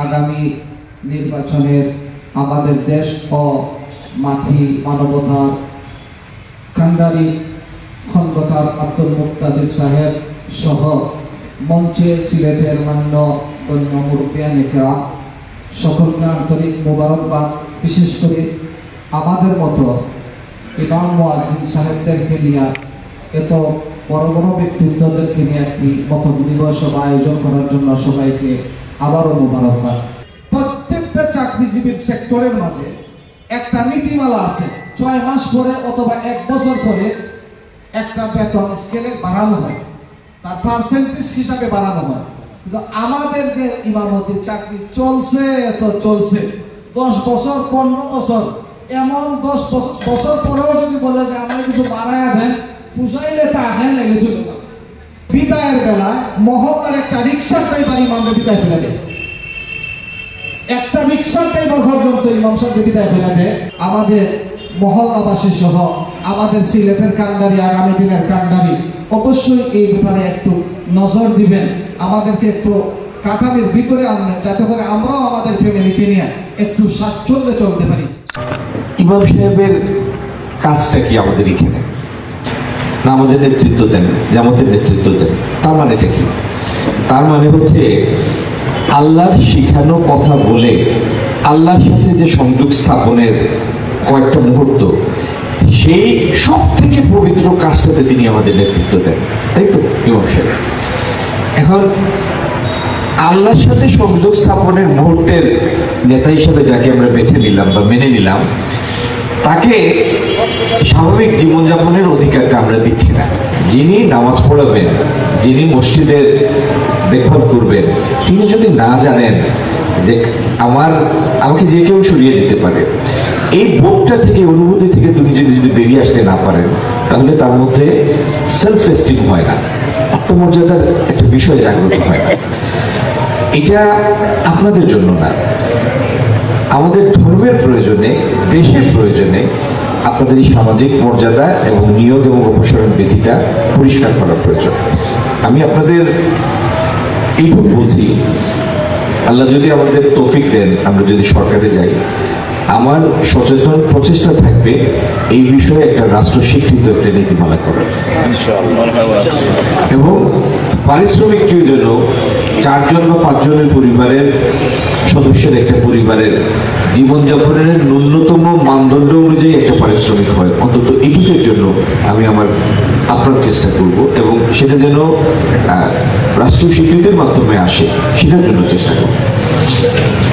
আগামী নির্বাচনের আমাদের দেশ ও মাটি মানবতার কান্ডারি খন্দকার আব্দুল মুক্তাদির সাহেব সহ মঞ্চে সিলেটের মান্য গণ্য মুরব্বিয়ানে কেরাম সকলকে আন্তরিক মোবারকবাদ। বিশেষ করে আমাদের মতো ইমাম মুয়াজ্জিন সাহেবদেরকে নিয়ে এত বড় বড় ব্যক্তিত্বদেরকে নিয়ে একটি মত বিনিময় সভা আয়োজন করার জন্য সবাইকে আবারও মোবারকবাদ। প্রত্যেকটা চাকরিজীবীর সেক্টরের মাঝে একটা নীতিমালা আছে, 6 মাস পরে অথবা 1 বছর পরে একটা বেতন স্কেলে বাড়ানো হয়, তার পার্সেন্টেজ হিসাবে বাড়ানো হয়। কিন্তু আমাদের যে ইমামতির চাকরি চলছে তো চলছে 10 বছর 15 বছর, এমন 10 বছর পরেও যদি বলে যে আমরা কিছু বাড়ায় দেন পুষাইলে তা হ্যাঁ লেগে চলে যাবে। বিদায়ের বেলায় মহল্লার একটা রিক্সার ড্রাইভার ইমামকে বিদায় ফেলে দেয়, একটা রিক্সার ড্রাইভার পর্যন্ত ইমাম সাহেবকে বিদায় ফেলে দেয়। আমাদের মহল্লাবাসী সহ আমাদের সিলেটের কান্ডারি, আগামী দিনের কান্ডারি অবশ্যই এই ব্যাপারে একটু নজর দিবেন, আমাদেরকে একটু কাঠামির ভিতরে আনবেন, যাতে করে আমরাও আমাদের ফ্যামিলিকে নিয়ে একটু স্বাচ্ছন্দ্যে চলতে পারি। ইমাম সাহেবের কাজটা কি আমাদের এখানে? না আমাদের নেতৃত্ব দেন, যে আমাদের নেতৃত্ব দেন, তার মানেটা কি? তার মানে হচ্ছে আল্লাহর শিখানো কথা বলে আল্লাহর সাথে যে সংযোগ স্থাপনের কয়েকটা মুহূর্ত, সেই সব থেকে পবিত্র কাজটাতে তিনি আমাদের নেতৃত্ব দেন, তাই তো ইমাম সাহেব? এখন আল্লাহর সাথে সংযোগ স্থাপনের মুহূর্তের নেতা হিসেবে যাকে আমরা বেছে নিলাম বা মেনে নিলাম, তাকে স্বাভাবিক জীবনযাপনের অধিকারটা আমরা দিচ্ছি না। যিনি নামাজ পড়াবেন, যিনি মসজিদের দেখভাল করবেন, তিনি যদি না জানেন যে আমাকে যে কেউ সরিয়ে দিতে পারে, এই বোধটা থেকে, অনুভূতি থেকে তুমি যদি বেরিয়ে আসতে না পারেন, তাহলে তার মধ্যে সেলফ এস্টিম হয় না, আত্মমর্যাদার একটা বিষয় জাগ্রত হয় না। এটা আপনাদের জন্য না, আমাদের ধর্মের প্রয়োজনে, দেশের প্রয়োজনে আপনাদের এই সামাজিক মর্যাদা এবং নিয়োগ এবং অপসারণ বিধিটা পরিষ্কার করার প্রয়োজন। আমি আপনাদের এইটুকু বলছি, আল্লাহ যদি আমাদের তৌফিক দেন, আমরা যদি সরকারে যাই, আমার সচেতন প্রচেষ্টা থাকবে এই বিষয়ে একটা রাষ্ট্র স্বীকৃত একটা নীতিমালা করার, এবং পারিশ্রমিকটির জন্য 4 জন বা 5 জনের পরিবারের সদস্যের একটা পরিবারের জীবনযাপনের ন্যূনতম মানদণ্ড অনুযায়ী একটা পারিশ্রমিক হয়, অন্তত এটুকের জন্য আমি আমার আপ্রাণ চেষ্টা করব, এবং সেটা যেন রাষ্ট্রীয় স্বীকৃতির মাধ্যমে আসে সেটার জন্য চেষ্টা করব।